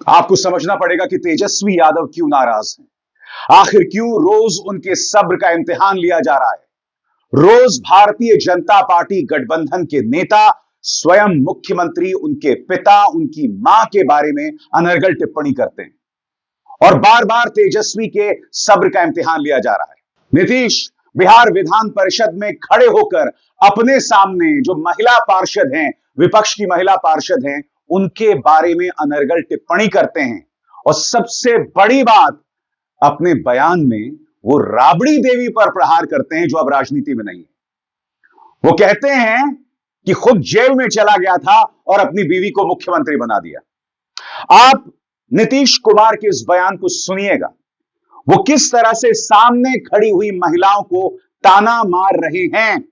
आपको समझना पड़ेगा कि तेजस्वी यादव क्यों नाराज हैं। आखिर क्यों रोज उनके सब्र का इम्तिहान लिया जा रहा है। रोज भारतीय जनता पार्टी गठबंधन के नेता स्वयं मुख्यमंत्री, उनके पिता, उनकी मां के बारे में अनर्गल टिप्पणी करते हैं और बार बार तेजस्वी के सब्र का इम्तिहान लिया जा रहा है। नीतीश बिहार विधान परिषद में खड़े होकर अपने सामने जो महिला पार्षद हैं, विपक्ष की महिला पार्षद हैं, उनके बारे में अनर्गल टिप्पणी करते हैं और सबसे बड़ी बात, अपने बयान में वो राबड़ी देवी पर प्रहार करते हैं जो अब राजनीति में नहीं है। वो कहते हैं कि खुद जेल में चला गया था और अपनी बीवी को मुख्यमंत्री बना दिया। आप नीतीश कुमार के इस बयान को सुनिएगा, वो किस तरह से सामने खड़ी हुई महिलाओं को ताना मार रहे हैं।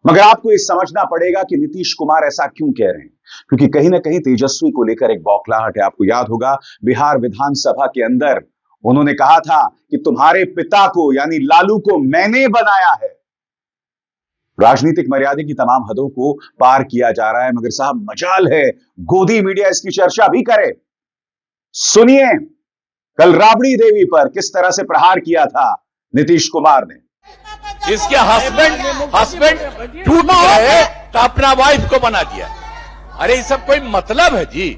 मगर आपको यह समझना पड़ेगा कि नीतीश कुमार ऐसा क्यों कह रहे हैं, क्योंकि कहीं ना कहीं तेजस्वी को लेकर एक बौखलाहट है। आपको याद होगा बिहार विधानसभा के अंदर उन्होंने कहा था कि तुम्हारे पिता को यानी लालू को मैंने बनाया है। राजनीतिक मर्यादा की तमाम हदों को पार किया जा रहा है, मगर साहब मजाल है गोदी मीडिया इसकी चर्चा भी करे। सुनिए कल राबड़ी देवी पर किस तरह से प्रहार किया था नीतीश कुमार ने। इसके हस्बैंड टूट गए तो अपना वाइफ को बना दिया। अरे ये सब कोई मतलब है जी?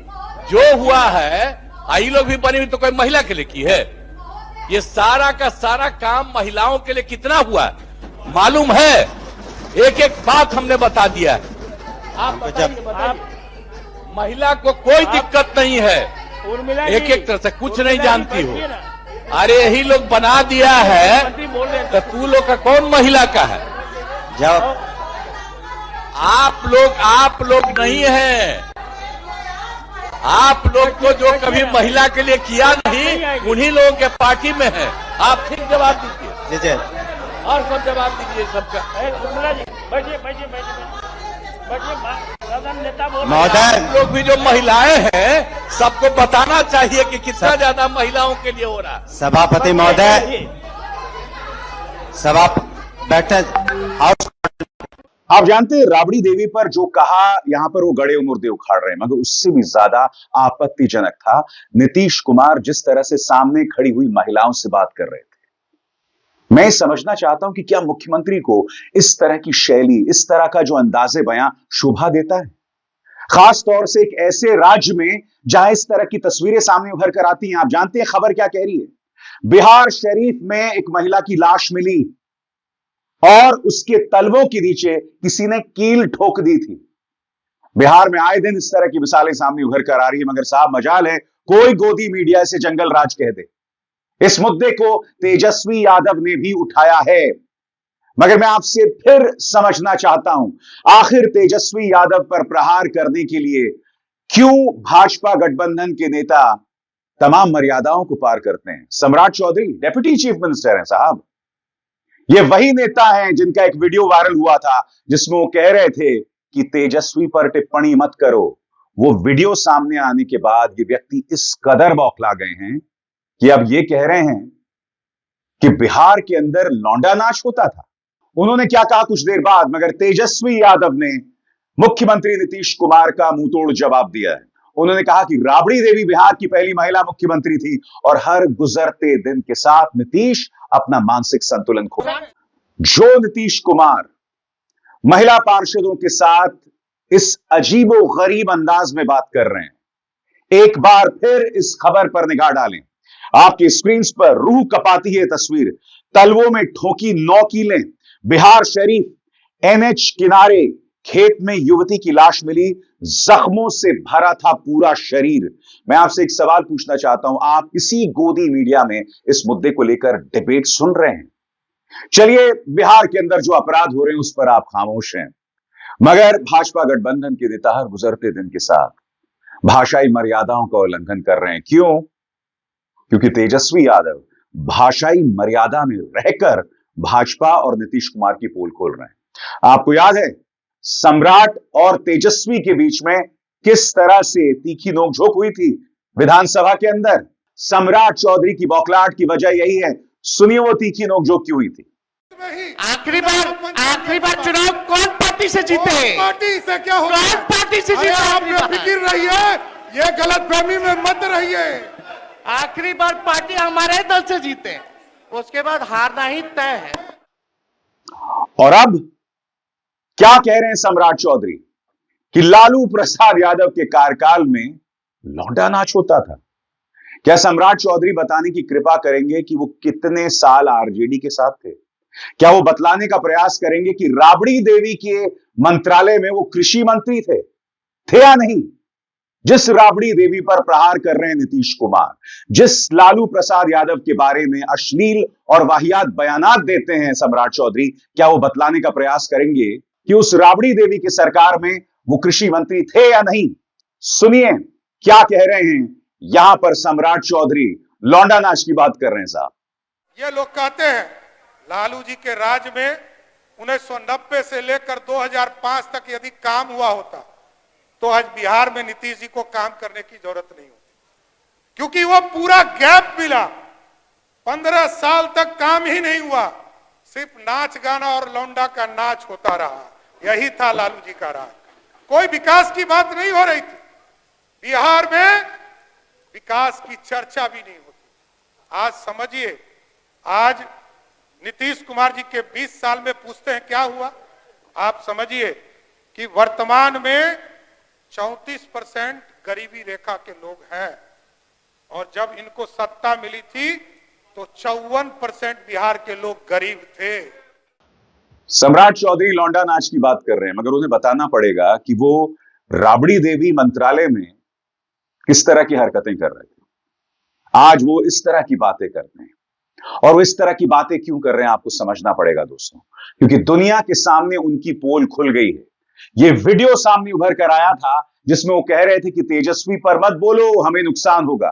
जो हुआ है, आई लोग भी बनी हुई तो कोई महिला के लिए की है? ये सारा का सारा काम महिलाओं के लिए कितना हुआ है मालूम है? एक एक बात हमने बता दिया है। आप महिला को कोई दिक्कत नहीं है, एक एक तरह से कुछ नहीं जानती हो। अरे यही लोग बना दिया है तो तू लोग का कौन महिला का है? जब आप लोग नहीं है, आप लोग को जो कभी महिला के लिए किया नहीं, उन्हीं लोगों के पार्टी में है। आप ठीक जवाब दीजिए और सब जवाब दीजिए सबका। महोदय, लोग भी जो महिलाएं हैं सबको बताना चाहिए कि कितना ज्यादा महिलाओं के लिए हो रहा है। सभापति महोदय, सभा बैठे। आप जानते हैं राबड़ी देवी पर जो कहा, यहां पर वो गड़े मुर्दे उखाड़ रहे हैं, मगर उससे भी ज्यादा आपत्तिजनक था नीतीश कुमार जिस तरह से सामने खड़ी हुई महिलाओं से बात कर रहे थे। मैं समझना चाहता हूं कि क्या मुख्यमंत्री को इस तरह की शैली, इस तरह का जो अंदाजे बयां शोभा देता है, खास तौर से एक ऐसे राज्य में जहां इस तरह की तस्वीरें सामने उभर कर आती हैं। आप जानते हैं खबर क्या कह रही है? बिहार शरीफ में एक महिला की लाश मिली और उसके तलवों के नीचे किसी ने कील ठोक दी थी। बिहार में आए दिन इस तरह की मिसालें सामने उभर कर आ रही है, मगर साहब मजाल है कोई गोदी मीडिया इसे जंगल राज कह दे। इस मुद्दे को तेजस्वी यादव ने भी उठाया है, मगर मैं आपसे फिर समझना चाहता हूं, आखिर तेजस्वी यादव पर प्रहार करने के लिए क्यों भाजपा गठबंधन के नेता तमाम मर्यादाओं को पार करते हैं। सम्राट चौधरी डेप्यूटी चीफ मिनिस्टर हैं साहब। ये वही नेता हैं जिनका एक वीडियो वायरल हुआ था जिसमें वो कह रहे थे कि तेजस्वी पर टिप्पणी मत करो। वो वीडियो सामने आने के बाद ये व्यक्ति इस कदर बौखला गए हैं कि अब ये कह रहे हैं कि बिहार के अंदर लौंडा नाच होता था। उन्होंने क्या कहा कुछ देर बाद, मगर तेजस्वी यादव ने मुख्यमंत्री नीतीश कुमार का मुंहतोड़ जवाब दिया है। उन्होंने कहा कि राबड़ी देवी बिहार की पहली महिला मुख्यमंत्री थी और हर गुजरते दिन के साथ नीतीश अपना मानसिक संतुलन खो। जो नीतीश कुमार महिला पार्षदों के साथ इस अजीबो गरीब अंदाज में बात कर रहे हैं, एक बार फिर इस खबर पर निगाह डालें। आपकी स्क्रीन पर रूह कपाती है तस्वीर। तलवों में ठोकी 9 कीलें। बिहार शरीफ एनएच किनारे खेत में युवती की लाश मिली, जख्मों से भरा था पूरा शरीर। मैं आपसे एक सवाल पूछना चाहता हूं, आप इसी गोदी मीडिया में इस मुद्दे को लेकर डिबेट सुन रहे हैं। चलिए, बिहार के अंदर जो अपराध हो रहे हैं उस पर आप खामोश हैं, मगर भाजपा गठबंधन के नेता हर गुजरते दिन के साथ भाषाई मर्यादाओं का उल्लंघन कर रहे हैं। क्यों? क्योंकि तेजस्वी यादव भाषाई मर्यादा में रहकर भाजपा और नीतीश कुमार की पोल खोल रहे हैं। आपको याद है सम्राट और तेजस्वी के बीच में किस तरह से तीखी नोकझोंक हुई थी विधानसभा के अंदर। सम्राट चौधरी की बौखलाहट की वजह यही है। सुनिए वो तीखी नोकझोंक क्यों हुई थी। आखिरी बार चुनाव कौन पार्टी से जीते? पार्टी से क्या होगा? कौन पार्टी से जीते? आप फिक्र रही है, ये गलतफहमी में मत रहिए। आखिरी बार पार्टी हमारे दल से जीते, उसके बाद हारना ही तय है। और अब क्या कह रहे हैं सम्राट चौधरी कि लालू प्रसाद यादव के कार्यकाल में लौंडा नाच होता था। क्या सम्राट चौधरी बताने की कृपा करेंगे कि वो कितने साल आरजेडी के साथ थे? क्या वो बतलाने का प्रयास करेंगे कि राबड़ी देवी के मंत्रालय में वो कृषि मंत्री थे या नहीं? जिस राबड़ी देवी पर प्रहार कर रहे हैं नीतीश कुमार, जिस लालू प्रसाद यादव के बारे में अश्लील और वाहियात बयानात देते हैं सम्राट चौधरी, क्या वो बतलाने का प्रयास करेंगे कि उस राबड़ी देवी की सरकार में वो कृषि मंत्री थे या नहीं? सुनिए क्या कह रहे हैं यहां पर सम्राट चौधरी। लौंडा नाच की बात कर रहे हैं साहब। ये लोग कहते हैं लालू जी के राज में 1990 से लेकर 2005 तक यदि काम हुआ होता तो आज बिहार में नीतीश जी को काम करने की जरूरत नहीं होती, क्योंकि वो पूरा गैप मिला। 15 साल तक काम ही नहीं हुआ, सिर्फ नाच गाना और लौंडा का नाच होता रहा। यही था लालू जी का राज। कोई विकास की बात नहीं हो रही थी बिहार में, विकास की चर्चा भी नहीं होती। आज समझिए, आज नीतीश कुमार जी के 20 साल में पूछते हैं क्या हुआ, आप समझिए कि वर्तमान में 34% गरीबी रेखा के लोग हैं, और जब इनको सत्ता मिली थी तो 54% बिहार के लोग गरीब थे। सम्राट चौधरी लौंडा नाच की बात कर रहे हैं, मगर उन्हें बताना पड़ेगा कि वो राबड़ी देवी मंत्रालय में किस तरह की हरकतें कर रहे थे। आज वो इस तरह की बातें करते हैं, और वो इस तरह की बातें क्यों कर रहे हैं आपको समझना पड़ेगा दोस्तों, क्योंकि दुनिया के सामने उनकी पोल खुल गई है। ये वीडियो सामने उभर कर आया था जिसमें वो कह रहे थे कि तेजस्वी पर मत बोलो, हमें नुकसान होगा,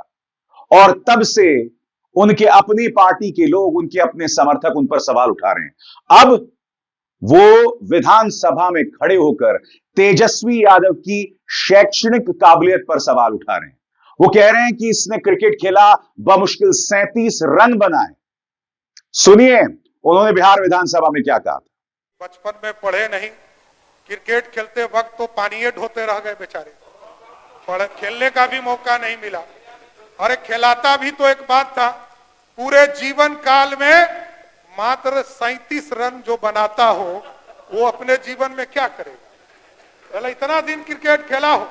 और तब से उनके अपनी पार्टी के लोग, उनके अपने समर्थक उन पर सवाल उठा रहे हैं। अब वो विधानसभा में खड़े होकर तेजस्वी यादव की शैक्षणिक काबिलियत पर सवाल उठा रहे हैं। वो कह रहे हैं कि इसने क्रिकेट खेला, बमुश्किल 37 रन बनाए। सुनिए उन्होंने बिहार विधानसभा में क्या कहा था। बचपन में पढ़े नहीं, क्रिकेट खेलते वक्त तो पानी ढोते रह गए बेचारे, खेलने का भी मौका नहीं मिला। अरे खिलाता भी तो एक बात था, पूरे जीवन काल में मात्र 37 रन जो बनाता हो वो अपने जीवन में क्या करेगा। पहले इतना दिन क्रिकेट खेला हो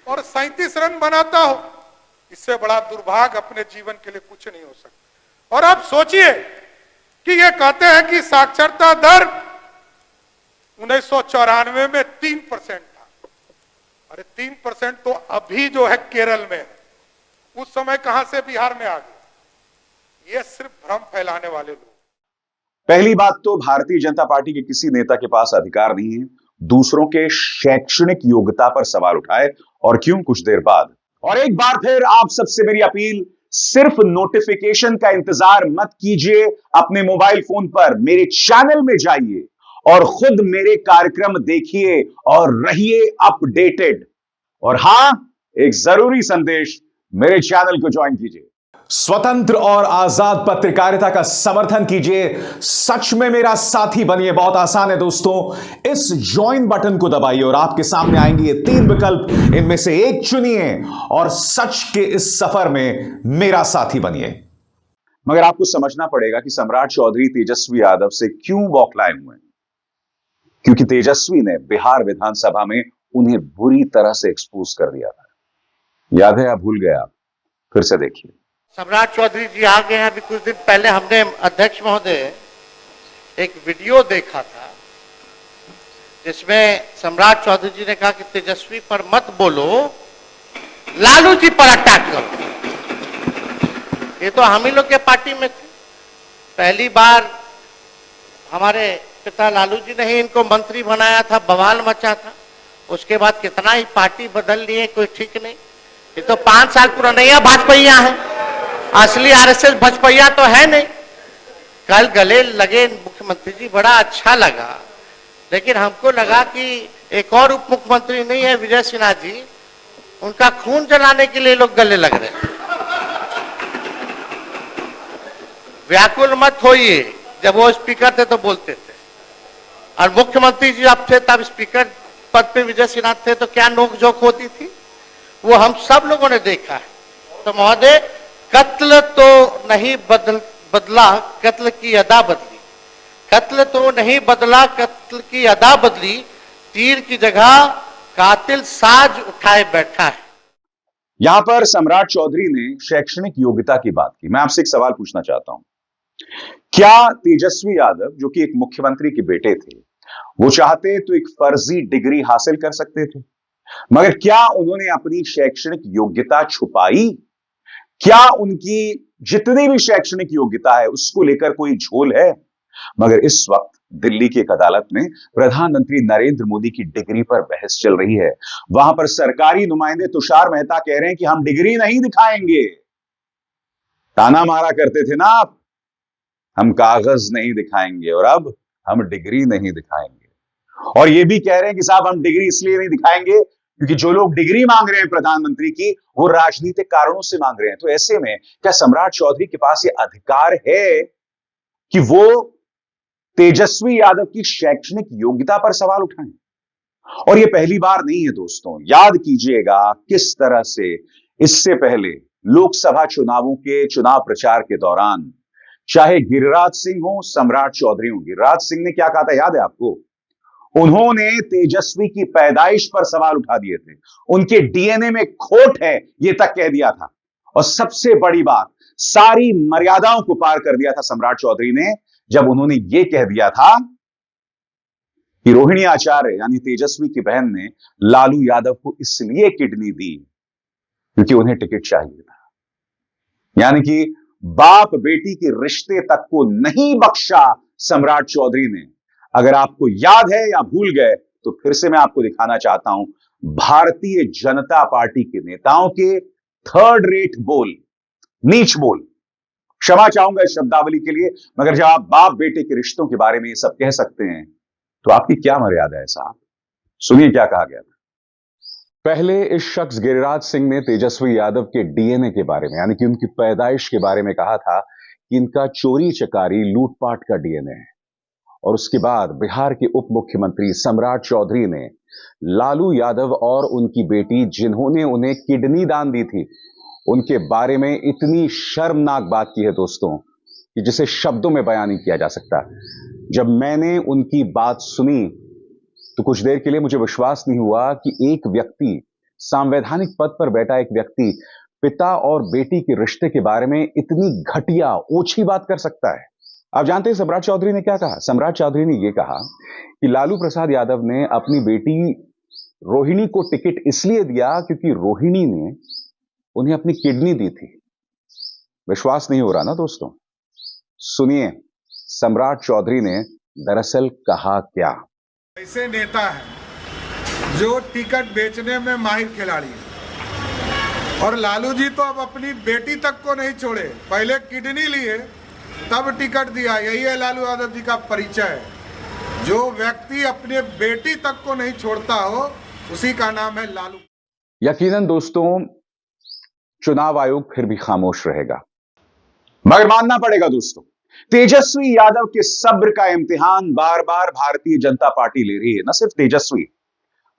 और 37 रन बनाता हो, इससे बड़ा दुर्भाग्य अपने जीवन के लिए कुछ नहीं हो सकता। और आप सोचिए कि ये कहते हैं कि साक्षरता दर 1994 में 3% था। अरे 3% तो अभी जो है केरल में, उस समय कहां से बिहार में आ गया। ये सिर्फ भ्रम फैलाने वाले लोग। पहली बात तो भारतीय जनता पार्टी के किसी नेता के पास अधिकार नहीं है दूसरों के शैक्षणिक योग्यता पर सवाल उठाए, और क्यों कुछ देर बाद। और एक बार फिर आप सबसे मेरी अपील, सिर्फ नोटिफिकेशन का इंतजार मत कीजिए। अपने मोबाइल फोन पर मेरे चैनल में जाइए और खुद मेरे कार्यक्रम देखिए और रहिए अपडेटेड। और हां, एक जरूरी संदेश, मेरे चैनल को ज्वाइन कीजिए, स्वतंत्र और आजाद पत्रकारिता का समर्थन कीजिए, सच में मेरा साथी बनिए। बहुत आसान है दोस्तों, इस ज्वाइन बटन को दबाइए और आपके सामने आएंगे ये 3 विकल्प, इनमें से एक चुनिए और सच के इस सफर में मेरा साथी बनिए। मगर आपको समझना पड़ेगा कि सम्राट चौधरी तेजस्वी यादव से क्यों बौखलाए हुए हैं, क्योंकि तेजस्वी ने बिहार विधानसभा में उन्हें बुरी तरह से एक्सपोज कर दिया था। याद है या भूल गए आप? फिर से देखिए। सम्राट चौधरी जी आ गए हैं। अभी कुछ दिन पहले हमने अध्यक्ष महोदय एक वीडियो देखा था जिसमें सम्राट चौधरी जी ने कहा कि तेजस्वी पर मत बोलो, लालू जी पर अटैक करो। ये तो हम ही लोग के पार्टी में थे। पहली बार हमारे पिता लालू जी ने ही इनको मंत्री बनाया था, बवाल मचा था। उसके बाद कितना ही पार्टी बदल लिए, कोई ठीक नहीं। ये तो 5 साल पुराना भाजपैया है, असली आरएसएस भाजपैया तो है नहीं। कल गले लगे मुख्यमंत्री जी, बड़ा अच्छा लगा, लेकिन हमको लगा कि एक और उप मुख्यमंत्री नहीं है विजय सिन्हा जी, उनका खून जलाने के लिए लोग गले लग रहे हैं। व्याकुल मत होइए, जब वो स्पीकर थे तो बोलते थे, और मुख्यमंत्री जी अब थे तब स्पीकर पद पे विजय सिन्हा थे तो क्या नोकझोंक होती थी। वो हम सब लोगों ने देखा है। तो महोदय, कत्ल तो नहीं बदला, कत्ल की अदा बदली। कत्ल तो नहीं बदला, कत्ल की अदा बदली। तीर की जगह कातिल साज उठाए बैठा है। यहां पर सम्राट चौधरी ने शैक्षणिक योग्यता की बात की। मैं आपसे एक सवाल पूछना चाहता हूं, क्या तेजस्वी यादव, जो कि एक मुख्यमंत्री के बेटे थे, वो चाहते तो एक फर्जी डिग्री हासिल कर सकते थे? मगर क्या उन्होंने अपनी शैक्षणिक योग्यता छुपाई? क्या उनकी जितनी भी शैक्षणिक योग्यता है उसको लेकर कोई झोल है? मगर इस वक्त दिल्ली की एक अदालत में प्रधानमंत्री नरेंद्र मोदी की डिग्री पर बहस चल रही है। वहां पर सरकारी नुमाइंदे तुषार मेहता कह रहे हैं कि हम डिग्री नहीं दिखाएंगे। ताना मारा करते थे ना आप, हम कागज नहीं दिखाएंगे, और अब हम डिग्री नहीं दिखाएंगे। और यह भी कह रहे हैं कि साहब हम डिग्री इसलिए नहीं दिखाएंगे क्योंकि जो लोग डिग्री मांग रहे हैं प्रधानमंत्री की, वो राजनीतिक कारणों से मांग रहे हैं। तो ऐसे में क्या सम्राट चौधरी के पास ये अधिकार है कि वो तेजस्वी यादव की शैक्षणिक योग्यता पर सवाल उठाएं? और यह पहली बार नहीं है दोस्तों। याद कीजिएगा किस तरह से इससे पहले लोकसभा चुनावों के चुनाव प्रचार के दौरान चाहे गिरिराज सिंह हो, सम्राट चौधरी हो, गिरिराज सिंह ने क्या कहा था याद है आपको? उन्होंने तेजस्वी की पैदाइश पर सवाल उठा दिए थे, उनके डीएनए में खोट है यह तक कह दिया था। और सबसे बड़ी बात, सारी मर्यादाओं को पार कर दिया था सम्राट चौधरी ने जब उन्होंने यह कह दिया था कि रोहिणी आचार्य यानी तेजस्वी की बहन ने लालू यादव को इसलिए किडनी दी क्योंकि उन्हें टिकट चाहिए था। यानी कि बाप बेटी के रिश्ते तक को नहीं बख्शा सम्राट चौधरी ने। अगर आपको याद है या भूल गए तो फिर से मैं आपको दिखाना चाहता हूं भारतीय जनता पार्टी के नेताओं के थर्ड रेट बोल, नीच बोल। क्षमा चाहूंगा इस शब्दावली के लिए, मगर जब आप बाप बेटे के रिश्तों के बारे में ये सब कह सकते हैं तो आपकी क्या मर्यादा है साहब? सुनिए क्या कहा गया था। पहले इस शख्स गिरिराज सिंह ने तेजस्वी यादव के डीएनए के बारे में, यानी कि उनकी पैदाइश के बारे में कहा था कि इनका चोरी चकारी लूटपाट का डीएनए है। और उसके बाद बिहार के उप मुख्यमंत्री सम्राट चौधरी ने लालू यादव और उनकी बेटी जिन्होंने उन्हें किडनी दान दी थी, उनके बारे में इतनी शर्मनाक बात की है दोस्तों कि जिसे शब्दों में बयान नहीं किया जा सकता। जब मैंने उनकी बात सुनी तो कुछ देर के लिए मुझे विश्वास नहीं हुआ कि एक व्यक्ति, संवैधानिक पद पर बैठा एक व्यक्ति, पिता और बेटी के रिश्ते के बारे में इतनी घटिया ओछी बात कर सकता है। आप जानते हैं सम्राट चौधरी ने क्या कहा? सम्राट चौधरी ने यह कहा कि लालू प्रसाद यादव ने अपनी बेटी रोहिणी को टिकट इसलिए दिया क्योंकि रोहिणी ने उन्हें अपनी किडनी दी थी। विश्वास नहीं हो रहा ना दोस्तों? सुनिए सम्राट चौधरी ने दरअसल कहा क्या। ऐसे नेता हैं जो टिकट बेचने में माहिर खिलाड़ी है, और लालू जी तो अब अपनी बेटी तक को नहीं छोड़े, पहले किडनी लिए तब टिकट दिया। यही है लालू यादव जी का परिचय है। जो व्यक्ति अपने बेटी तक को नहीं छोड़ता हो उसी का नाम है लालू। यकीनन दोस्तों चुनाव आयोग फिर भी खामोश रहेगा, मगर मानना पड़ेगा दोस्तों, तेजस्वी यादव के सब्र का इम्तिहान बार बार भारतीय जनता पार्टी ले रही है। न सिर्फ तेजस्वी,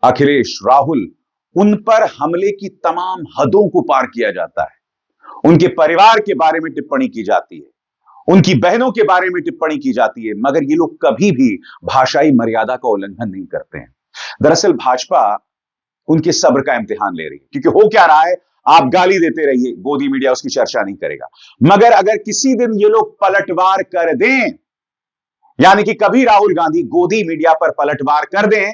अखिलेश, राहुल, उन पर हमले की तमाम हदों को पार किया जाता है। उनके परिवार के बारे में टिप्पणी की जाती है, उनकी बहनों के बारे में टिप्पणी की जाती है, मगर ये लोग कभी भी भाषाई मर्यादा का उल्लंघन नहीं करते हैं। दरअसल भाजपा उनके सब्र का इम्तिहान ले रही है, क्योंकि हो क्या रहा है, आप गाली देते रहिए, गोदी मीडिया उसकी चर्चा नहीं करेगा, मगर अगर किसी दिन ये लोग पलटवार कर दें, यानी कि कभी राहुल गांधी गोदी मीडिया पर पलटवार कर दें,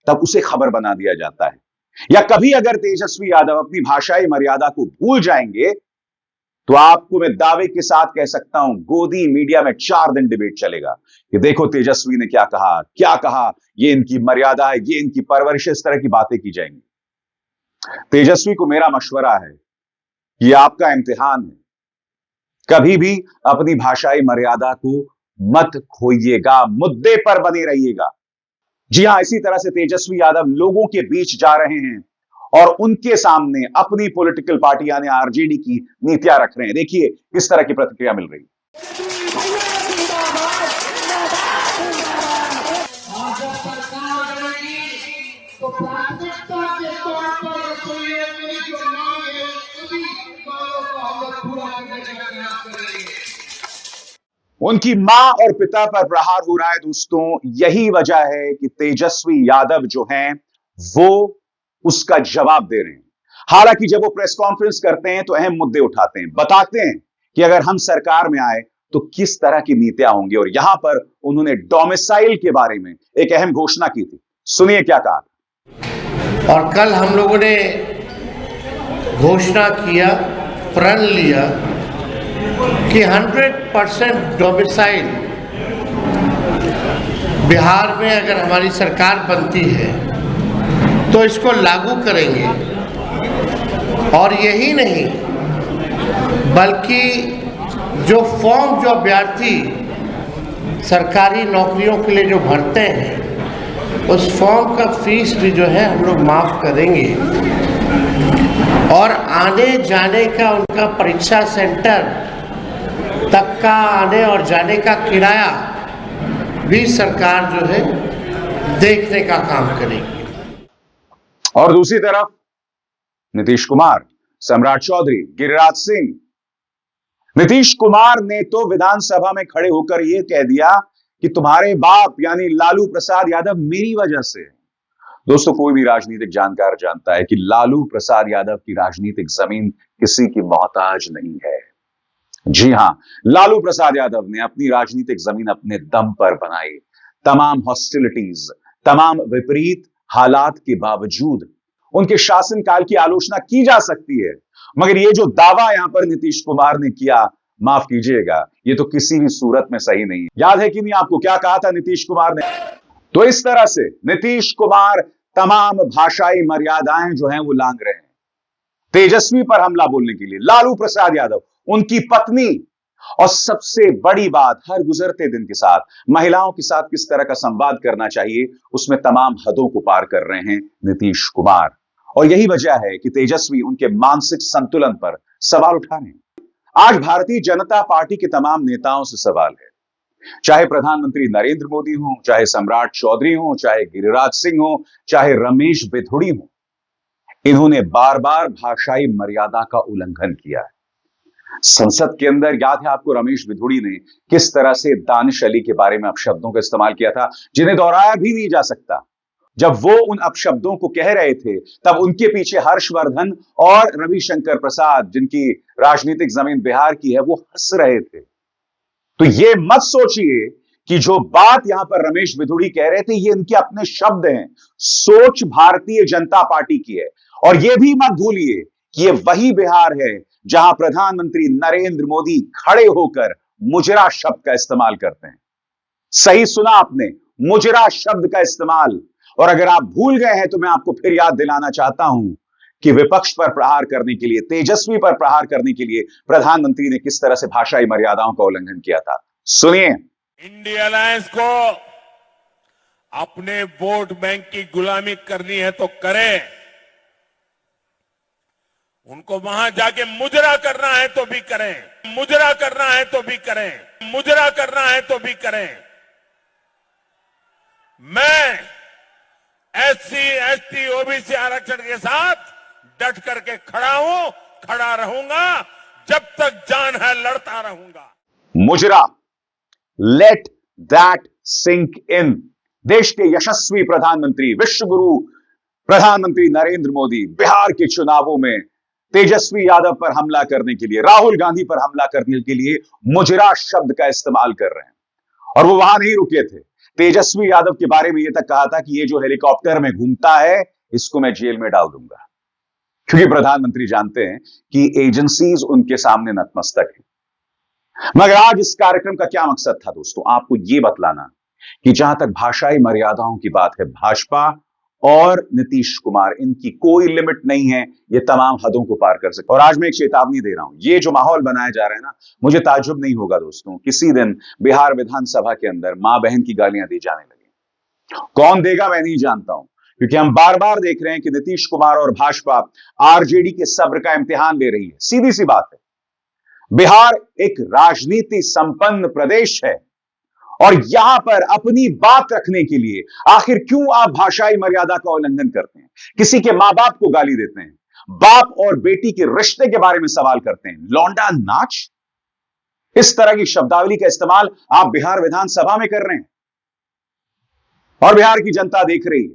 तब उसे खबर बना दिया जाता है। या कभी अगर तेजस्वी यादव अपनी भाषाई मर्यादा को भूल जाएंगे तो आपको मैं दावे के साथ कह सकता हूं गोदी मीडिया में 4 दिन डिबेट चलेगा कि देखो तेजस्वी ने क्या कहा, ये इनकी मर्यादा है, ये इनकी परवरिश, इस तरह की बातें की जाएंगी। तेजस्वी को मेरा मशवरा है कि आपका इम्तिहान है, कभी भी अपनी भाषाई मर्यादा को मत खोइएगा, मुद्दे पर बने रहिएगा। जी हां, इसी तरह से तेजस्वी यादव लोगों के बीच जा रहे हैं और उनके सामने अपनी पॉलिटिकल पार्टी यानी आरजेडी की नीतियां रख रहे हैं। देखिए किस तरह की प्रतिक्रिया मिल रही है। तो प्राथमिकता के तौर पर रसोई उनकी मां और पिता पर प्रहार हो रहा है दोस्तों। यही वजह है कि तेजस्वी यादव जो हैं वो उसका जवाब दे रहे हैं। हालांकि जब वो प्रेस कॉन्फ्रेंस करते हैं तो अहम मुद्दे उठाते हैं, बताते हैं कि अगर हम सरकार में आए तो किस तरह की नीतियां होंगी। और यहां पर उन्होंने डोमिसाइल के बारे में एक अहम घोषणा की थी। सुनिए क्या कहा। और कल हम लोगों ने घोषणा किया, प्रण लिया कि 100% डोमिसाइल बिहार में अगर हमारी सरकार बनती है तो इसको लागू करेंगे। और यही नहीं बल्कि जो फॉर्म जो अभ्यर्थी सरकारी नौकरियों के लिए जो भरते हैं उस फॉर्म का फीस भी जो है हम लोग माफ करेंगे। और आने जाने का उनका परीक्षा सेंटर तक का आने और जाने का किराया भी सरकार जो है देखने का काम करेगी। और दूसरी तरफ नीतीश कुमार, सम्राट चौधरी, गिरिराज सिंह। नीतीश कुमार ने तो विधानसभा में खड़े होकर यह कह दिया कि तुम्हारे बाप यानी लालू प्रसाद यादव मेरी वजह से। दोस्तों, कोई भी राजनीतिक जानकार जानता है कि लालू प्रसाद यादव की राजनीतिक जमीन किसी की मोहताज नहीं है। जी हां, लालू प्रसाद यादव ने अपनी राजनीतिक जमीन अपने दम पर बनाई। तमाम हॉस्टिलिटीज, तमाम विपरीत हालात के बावजूद उनके शासनकाल की आलोचना की जा सकती है, मगर ये जो दावा यहां पर नीतीश कुमार ने किया, माफ कीजिएगा, ये तो किसी भी सूरत में सही नहीं। याद है कि नहीं आपको क्या कहा था नीतीश कुमार ने? तो इस तरह से नीतीश कुमार तमाम भाषाई मर्यादाएं जो हैं वो लांघ रहे हैं तेजस्वी पर हमला बोलने के लिए। लालू प्रसाद यादव, उनकी पत्नी, और सबसे बड़ी बात, हर गुजरते दिन के साथ महिलाओं के साथ किस तरह का संवाद करना चाहिए, उसमें तमाम हदों को पार कर रहे हैं नीतीश कुमार। और यही वजह है कि तेजस्वी उनके मानसिक संतुलन पर सवाल उठा रहे हैं। आज भारतीय जनता पार्टी के तमाम नेताओं से सवाल है, चाहे प्रधानमंत्री नरेंद्र मोदी हो, चाहे सम्राट चौधरी हो, चाहे गिरिराज सिंह हो, चाहे रमेश बिधुड़ी हो, इन्होंने बार बार भाषाई मर्यादा का उल्लंघन किया है। संसद के अंदर याद है आपको, रमेश बिधुड़ी ने किस तरह से दानिश अली के बारे में अपशब्दों का इस्तेमाल किया था, जिन्हें दोहराया भी नहीं जा सकता। जब वो उन अपशब्दों को कह रहे थे तब उनके पीछे हर्षवर्धन और रविशंकर प्रसाद, जिनकी राजनीतिक जमीन बिहार की है, वो हंस रहे थे। तो ये मत सोचिए कि जो बात यहां पर रमेश बिधुड़ी कह रहे थे ये इनके अपने शब्द हैं, सोच भारतीय जनता पार्टी की है। और यह भी मत भूलिए कि यह वही बिहार है जहां प्रधानमंत्री नरेंद्र मोदी खड़े होकर मुजरा शब्द का इस्तेमाल करते हैं। सही सुना आपने, मुजरा शब्द का इस्तेमाल। और अगर आप भूल गए हैं तो मैं आपको फिर याद दिलाना चाहता हूं कि विपक्ष पर प्रहार करने के लिए, तेजस्वी पर प्रहार करने के लिए प्रधानमंत्री ने किस तरह से भाषाई मर्यादाओं का उल्लंघन किया था। सुनिए। इंडिया अलायंस को अपने वोट बैंक की गुलामी करनी है तो करें, उनको वहां जाके मुजरा करना है तो भी करें, मुजरा करना है तो भी करें, मुजरा करना है तो भी करें। मैं एससी, एसटी, ओबीसी आरक्षण के साथ डट करके खड़ा हूं, खड़ा रहूंगा, जब तक जान है लड़ता रहूंगा। मुजरा, लेट दैट सिंक इन। देश के यशस्वी प्रधानमंत्री, विश्व गुरु प्रधानमंत्री नरेंद्र मोदी बिहार के चुनावों में तेजस्वी यादव पर हमला करने के लिए, राहुल गांधी पर हमला करने के लिए मुजरा शब्द का इस्तेमाल कर रहे हैं। और वो वहां नहीं रुके थे, तेजस्वी यादव के बारे में यह तक कहा था कि ये जो हेलीकॉप्टर में घूमता है इसको मैं जेल में डाल दूंगा, क्योंकि प्रधानमंत्री जानते हैं कि एजेंसीज उनके सामने नतमस्तक है। मगर आज इस कार्यक्रम का क्या मकसद था दोस्तों? आपको यह बतलाना कि जहां तक भाषाई मर्यादाओं की बात है, भाजपा और नीतीश कुमार, इनकी कोई लिमिट नहीं है, ये तमाम हदों को पार कर सकते। और आज मैं एक चेतावनी दे रहा हूं, ये जो माहौल बनाया जा रहा है ना, मुझे ताज्जुब नहीं होगा दोस्तों किसी दिन बिहार विधानसभा के अंदर मां बहन की गालियां दी जाने लगी। कौन देगा मैं नहीं जानता हूं, क्योंकि हम बार बार देख रहे हैं कि नीतीश कुमार और भाजपा आरजेडी के सब्र का इम्तिहान ले रही है। सीधी सी बात है, बिहार एक राजनीति संपन्न प्रदेश है और यहां पर अपनी बात रखने के लिए आखिर क्यों आप भाषाई मर्यादा का उल्लंघन करते हैं, किसी के मां बाप को गाली देते हैं, बाप और बेटी के रिश्ते के बारे में सवाल करते हैं। लौंडा नाच, इस तरह की शब्दावली का इस्तेमाल आप बिहार विधानसभा में कर रहे हैं और बिहार की जनता देख रही है।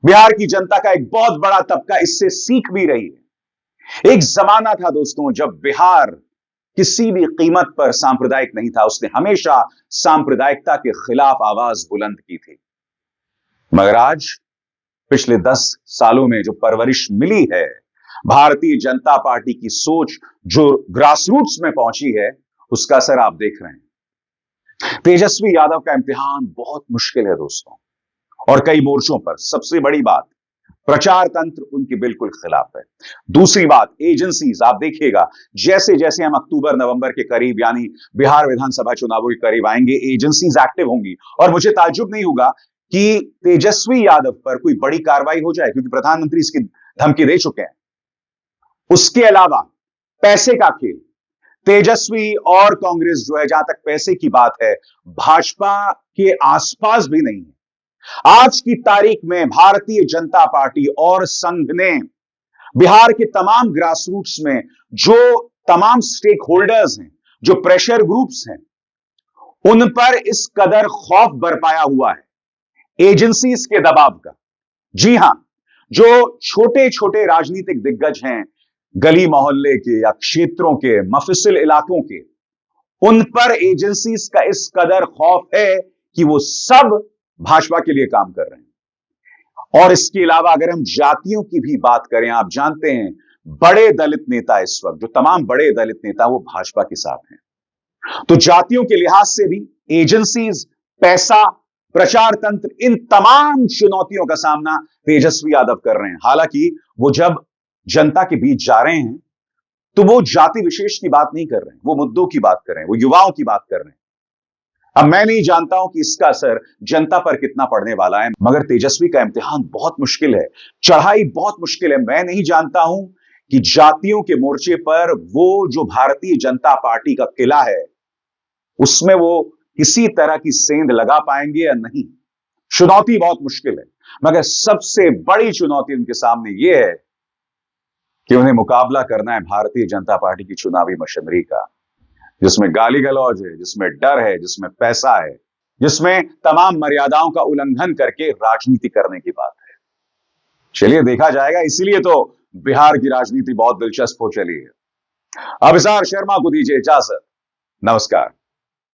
बिहार की जनता का एक बहुत बड़ा तबका इससे सीख भी रही है। एक जमाना था दोस्तों जब बिहार किसी भी कीमत पर सांप्रदायिक नहीं था, उसने हमेशा सांप्रदायिकता के खिलाफ आवाज बुलंद की थी। मगर आज पिछले 10 सालों में जो परवरिश मिली है, भारतीय जनता पार्टी की सोच जो ग्रासरूट्स में पहुंची है, उसका असर आप देख रहे हैं। तेजस्वी यादव का इम्तिहान बहुत मुश्किल है दोस्तों, और कई मोर्चों पर। सबसे बड़ी बात, प्रचार तंत्र उनके बिल्कुल खिलाफ है। दूसरी बात, एजेंसीज, आप देखिएगा जैसे जैसे हम अक्टूबर नवंबर के करीब यानी बिहार विधानसभा चुनावों के करीब आएंगे, एजेंसीज एक्टिव होंगी और मुझे ताज्जुब नहीं होगा कि तेजस्वी यादव पर कोई बड़ी कार्रवाई हो जाए, क्योंकि प्रधानमंत्री इसकी धमकी दे चुके हैं। उसके अलावा पैसे का खेल, तेजस्वी और कांग्रेस जो है, जहां तक पैसे की बात है, भाजपा के आसपास भी नहीं है। आज की तारीख में भारतीय जनता पार्टी और संघ ने बिहार के तमाम ग्रासरूट्स में जो तमाम स्टेक होल्डर्स हैं, जो प्रेशर ग्रुप्स हैं, उन पर इस कदर खौफ बरपाया हुआ है एजेंसीज के दबाव का। जी हां, जो छोटे छोटे राजनीतिक दिग्गज हैं, गली मोहल्ले के या क्षेत्रों के, मफिसिल इलाकों के, उन पर एजेंसीज का इस कदर खौफ है कि वो सब भाजपा के लिए काम कर रहे हैं। और इसके अलावा अगर हम जातियों की भी बात करें, आप जानते हैं बड़े दलित नेता इस वक्त, जो तमाम बड़े दलित नेता, वो भाजपा के साथ हैं। तो जातियों के लिहाज से भी एजेंसीज, पैसा, प्रचार तंत्र, इन तमाम चुनौतियों का सामना तेजस्वी यादव कर रहे हैं। हालांकि वो जब जनता के बीच जा रहे हैं तो वो जाति विशेष की बात नहीं कर रहे हैं, वो मुद्दों की बात कर रहे हैं, वो युवाओं की बात कर रहे हैं। अब मैं नहीं जानता हूं कि इसका असर जनता पर कितना पड़ने वाला है, मगर तेजस्वी का इम्तिहान बहुत मुश्किल है, चढ़ाई बहुत मुश्किल है। मैं नहीं जानता हूं कि जातियों के मोर्चे पर वो जो भारतीय जनता पार्टी का किला है, उसमें वो किसी तरह की सेंध लगा पाएंगे या नहीं। चुनौती बहुत मुश्किल है, मगर सबसे बड़ी चुनौती उनके सामने यह है कि उन्हें मुकाबला करना है भारतीय जनता पार्टी की चुनावी मशीनरी का, जिसमें गाली गलौज है, जिसमें डर है, जिसमें पैसा है, जिसमें तमाम मर्यादाओं का उल्लंघन करके राजनीति करने की बात है। चलिए देखा जाएगा, इसीलिए तो बिहार की राजनीति बहुत दिलचस्प हो चली है। अभिसार शर्मा को दीजिए इजाजत, नमस्कार।